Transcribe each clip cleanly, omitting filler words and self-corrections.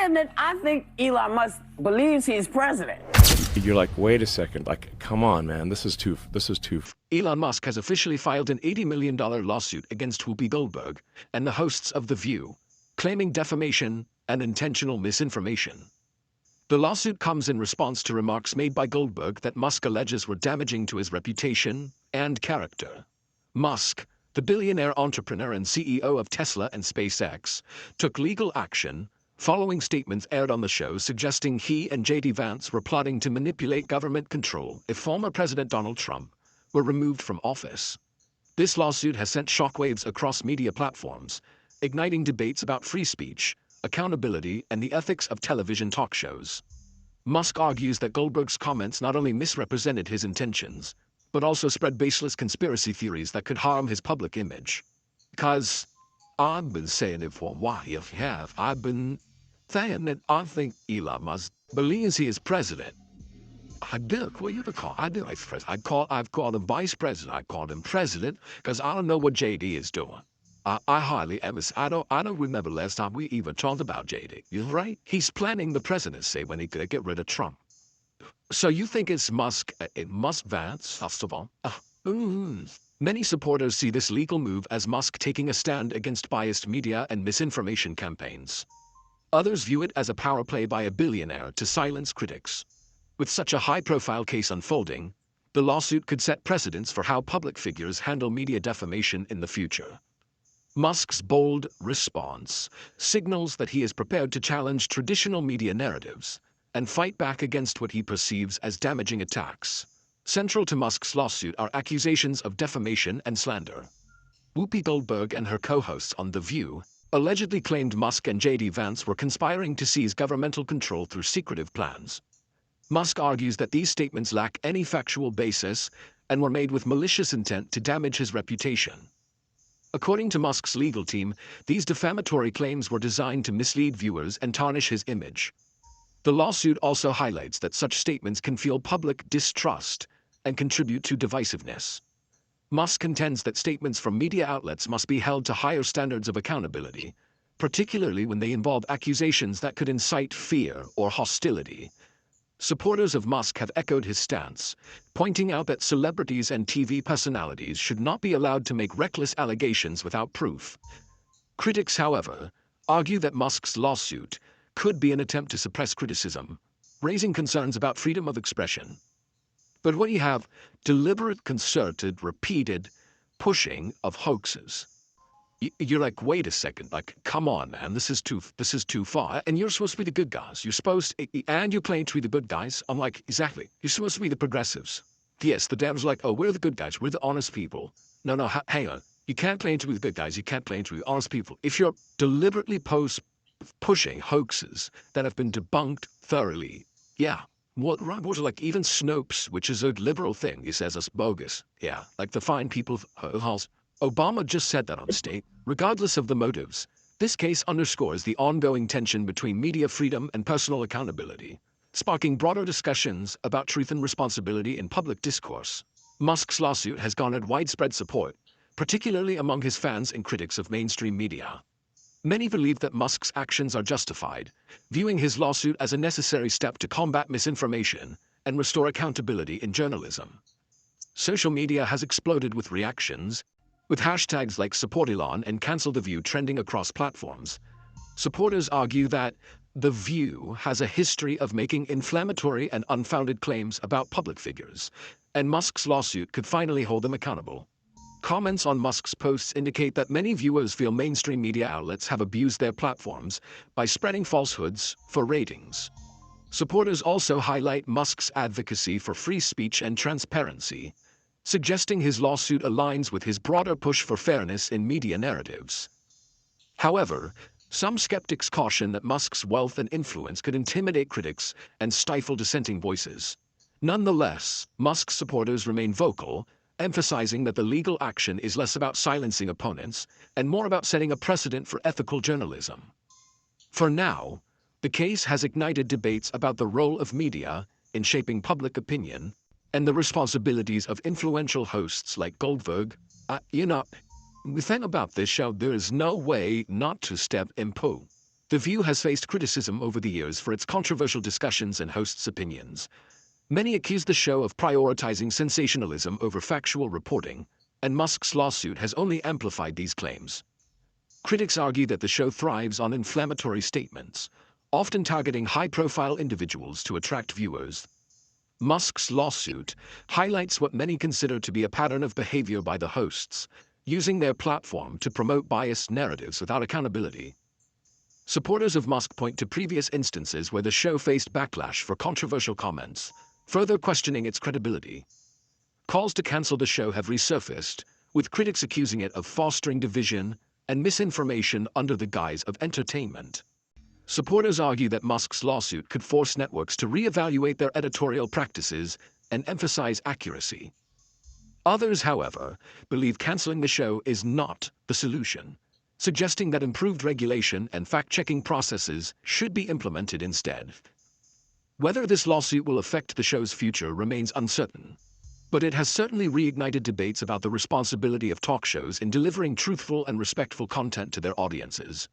saying that I think Elon Musk believes he's president. You're like, wait a second, like, come on, man, this is too. Elon Musk has officially filed an $80 million lawsuit against Whoopi Goldberg and the hosts of The View, claiming defamation and intentional misinformation. The lawsuit comes in response to remarks made by Goldberg that Musk alleges were damaging to his reputation and character. Musk, the billionaire entrepreneur and CEO of Tesla and SpaceX, took legal action following statements aired on the show suggesting he and J.D. Vance were plotting to manipulate government control if former President Donald Trump were removed from office. This lawsuit has sent shockwaves across media platforms, igniting debates about free speech, accountability, and the ethics of television talk shows. Musk argues that Goldberg's comments not only misrepresented his intentions, but also spread baseless conspiracy theories that could harm his public image. Because I've been saying it for a while, I've been saying that I think Elon Musk believes he is president. I do. What you call? I do. I've called him vice president. I called him president because I don't know what JD is doing. I hardly ever. I don't remember last time we even talked about JD. You're right. He's planning the presidency when he could get rid of Trump. So you think it's Musk? Vance, first of all. Many supporters see this legal move as Musk taking a stand against biased media and misinformation campaigns. Others view it as a power play by a billionaire to silence critics. With such a high-profile case unfolding, the lawsuit could set precedents for how public figures handle media defamation in the future. Musk's bold response signals that he is prepared to challenge traditional media narratives and fight back against what he perceives as damaging attacks. Central to Musk's lawsuit are accusations of defamation and slander. Whoopi Goldberg and her co-hosts on The View allegedly claimed Musk and J.D. Vance were conspiring to seize governmental control through secretive plans. Musk argues that these statements lack any factual basis and were made with malicious intent to damage his reputation. According to Musk's legal team, these defamatory claims were designed to mislead viewers and tarnish his image. The lawsuit also highlights that such statements can fuel public distrust and contribute to divisiveness. Musk contends that statements from media outlets must be held to higher standards of accountability, particularly when they involve accusations that could incite fear or hostility. Supporters of Musk have echoed his stance, pointing out that celebrities and TV personalities should not be allowed to make reckless allegations without proof. Critics, however, argue that Musk's lawsuit could be an attempt to suppress criticism, raising concerns about freedom of expression. But what you have, deliberate, concerted, repeated pushing of hoaxes. You're like, wait a second, like, come on, man, this is too far. And you're supposed to be the good guys. You're supposed to, and you're playing to be the good guys. I'm like, exactly. You're supposed to be the progressives. Yes, the devil's like, oh, we're the good guys. We're the honest people. No, hang on. You can't claim to be the good guys. You can't claim to be the honest people. If you're deliberately pushing hoaxes that have been debunked thoroughly, yeah. What like even Snopes, which is a liberal thing, he says it's bogus. Yeah, like the fine people of Obama just said that on state. Regardless of the motives, this case underscores the ongoing tension between media freedom and personal accountability, sparking broader discussions about truth and responsibility in public discourse. Musk's lawsuit has garnered widespread support, particularly among his fans and critics of mainstream media. Many believe that Musk's actions are justified, viewing his lawsuit as a necessary step to combat misinformation and restore accountability in journalism. Social media has exploded with reactions, with hashtags like Support Elon and Cancel The View trending across platforms. Supporters argue that The View has a history of making inflammatory and unfounded claims about public figures, and Musk's lawsuit could finally hold them accountable. Comments on Musk's posts indicate that many viewers feel mainstream media outlets have abused their platforms by spreading falsehoods for ratings. Supporters also highlight Musk's advocacy for free speech and transparency, suggesting his lawsuit aligns with his broader push for fairness in media narratives. However, some skeptics caution that Musk's wealth and influence could intimidate critics and stifle dissenting voices. Nonetheless, Musk's supporters remain vocal, emphasizing that the legal action is less about silencing opponents and more about setting a precedent for ethical journalism. For now, the case has ignited debates about the role of media in shaping public opinion and the responsibilities of influential hosts like Goldberg. The thing about this show, there is no way not to step in poo. The View has faced criticism over the years for its controversial discussions and hosts' opinions. Many accuse the show of prioritizing sensationalism over factual reporting, and Musk's lawsuit has only amplified these claims. Critics argue that the show thrives on inflammatory statements, often targeting high-profile individuals to attract viewers. Musk's lawsuit highlights what many consider to be a pattern of behavior by the hosts, using their platform to promote biased narratives without accountability. Supporters of Musk point to previous instances where the show faced backlash for controversial comments, further questioning its credibility. Calls to cancel the show have resurfaced, with critics accusing it of fostering division and misinformation under the guise of entertainment. Supporters argue that Musk's lawsuit could force networks to reevaluate their editorial practices and emphasize accuracy. Others, however, believe canceling the show is not the solution, suggesting that improved regulation and fact-checking processes should be implemented instead. Whether this lawsuit will affect the show's future remains uncertain, but it has certainly reignited debates about the responsibility of talk shows in delivering truthful and respectful content to their audiences.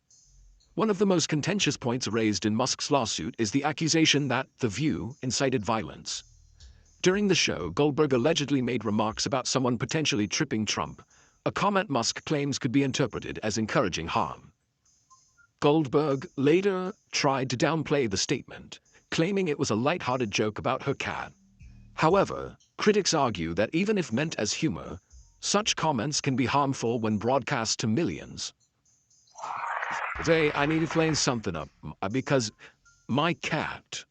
One of the most contentious points raised in Musk's lawsuit is the accusation that The View incited violence. During the show, Goldberg allegedly made remarks about someone potentially tripping Trump, a comment Musk claims could be interpreted as encouraging harm. Goldberg later tried to downplay the statement, claiming it was a light-hearted joke about her cat. However, critics argue that even if meant as humor, such comments can be harmful when broadcast to millions. Today, I need to clean something up, because my cat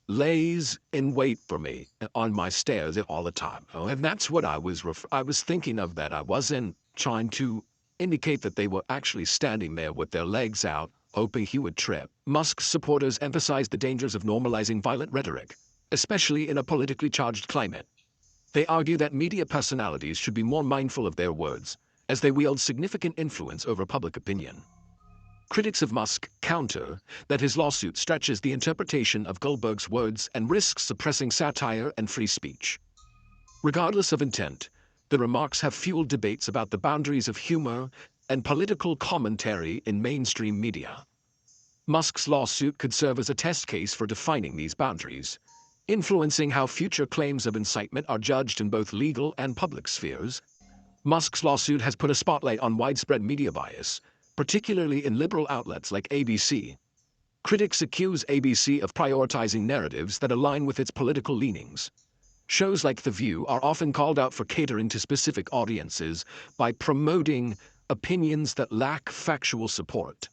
lays in wait for me on my stairs all the time. And that's what I was thinking of, that I wasn't trying to indicate that they were actually standing there with their legs out, hoping he would trip. Musk's supporters emphasize the dangers of normalizing violent rhetoric, especially in a politically charged climate. They argue that media personalities should be more mindful of their words, as they wield significant influence over public opinion. Critics of Musk counter that his lawsuit stretches the interpretation of Goldberg's words and risks suppressing satire and free speech. Regardless of intent, the remarks have fueled debates about the boundaries of humor and political commentary in mainstream media. Musk's lawsuit could serve as a test case for defining these boundaries, influencing how future claims of incitement are judged in both legal and public spheres. Musk's lawsuit has put a spotlight on widespread media bias, particularly in liberal outlets like ABC. Critics accuse ABC of prioritizing narratives that align with its political leanings. Shows like The View are often called out for catering to specific audiences by promoting opinions that lack factual support.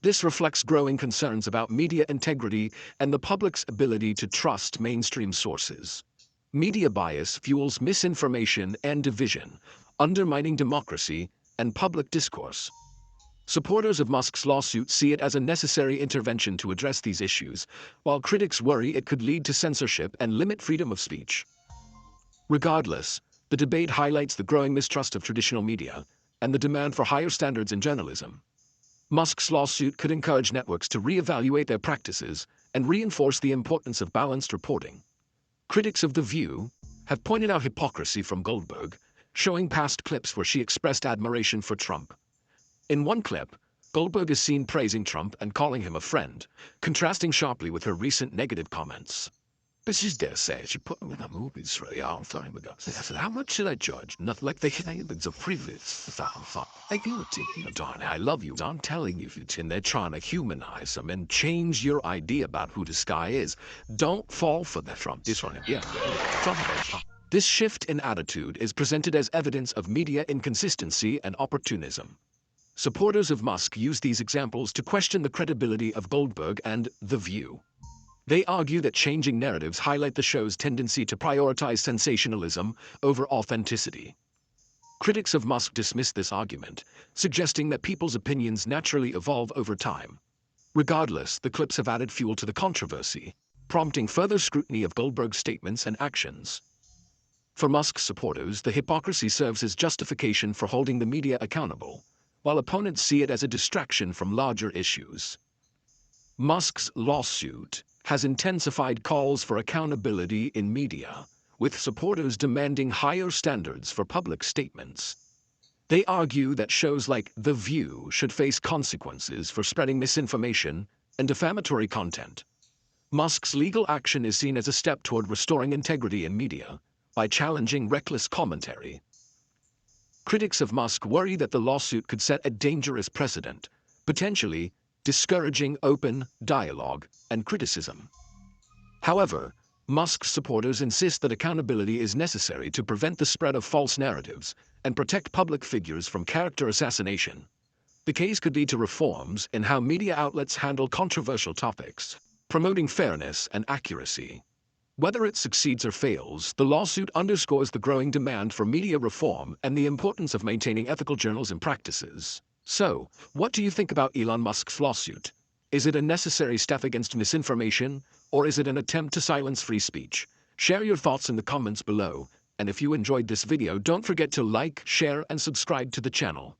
This reflects growing concerns about media integrity and the public's ability to trust mainstream sources. Media bias fuels misinformation and division, undermining democracy and public discourse. Supporters of Musk's lawsuit see it as a necessary intervention to address these issues, while critics worry it could lead to censorship and limit freedom of speech. Regardless, the debate highlights the growing mistrust of traditional media and the demand for higher standards in journalism. Musk's lawsuit could encourage networks to reevaluate their practices and reinforce the importance of balanced reporting. Critics of The View have pointed out hypocrisy from Goldberg, showing past clips where she expressed admiration for Trump. In one clip, Goldberg is seen praising Trump and calling him a friend, contrasting sharply with her recent negative comments. But she dare say she put him in the movies for a long time ago. I said, how much should I charge? Not like they it's a privilege. I give it to you, darling. I love you. I'm telling you, and they're trying to humanize him and change your idea about who this guy is. Don't fall for that Trump. This one, yeah. Trump. This shift in attitude is presented as evidence of media inconsistency and opportunism. Supporters of Musk use these examples to question the credibility of Goldberg and The View. They argue that changing narratives highlight the show's tendency to prioritize sensationalism over authenticity. Critics of Musk dismiss this argument, suggesting that people's opinions naturally evolve over time. Regardless, the clips have added fuel to the controversy, prompting further scrutiny of Goldberg's statements and actions. For Musk's supporters, the hypocrisy serves as justification for holding the media accountable, while opponents see it as a distraction from larger issues. Musk's lawsuit has intensified calls for accountability in media, with supporters demanding higher standards for public statements. They argue that shows like The View should face consequences for spreading misinformation and defamatory content. Musk's legal action is seen as a step toward restoring integrity in media by challenging reckless commentary. Critics of Musk worry that the lawsuit could set a dangerous precedent, potentially discouraging open dialogue and criticism. However, Musk's supporters insist that accountability is necessary to prevent the spread of false narratives and protect public figures from character assassination. The case could lead to reforms in how media outlets handle controversial topics, promoting fairness and accuracy. Whether it succeeds or fails, the lawsuit underscores the growing demand for media reform and the importance of maintaining ethical journalism practices. So, what do you think about Elon Musk's lawsuit? Is it a necessary step against misinformation, or is it an attempt to silence free speech? Share your thoughts in the comments below, and if you enjoyed this video, don't forget to like, share, and subscribe to the channel.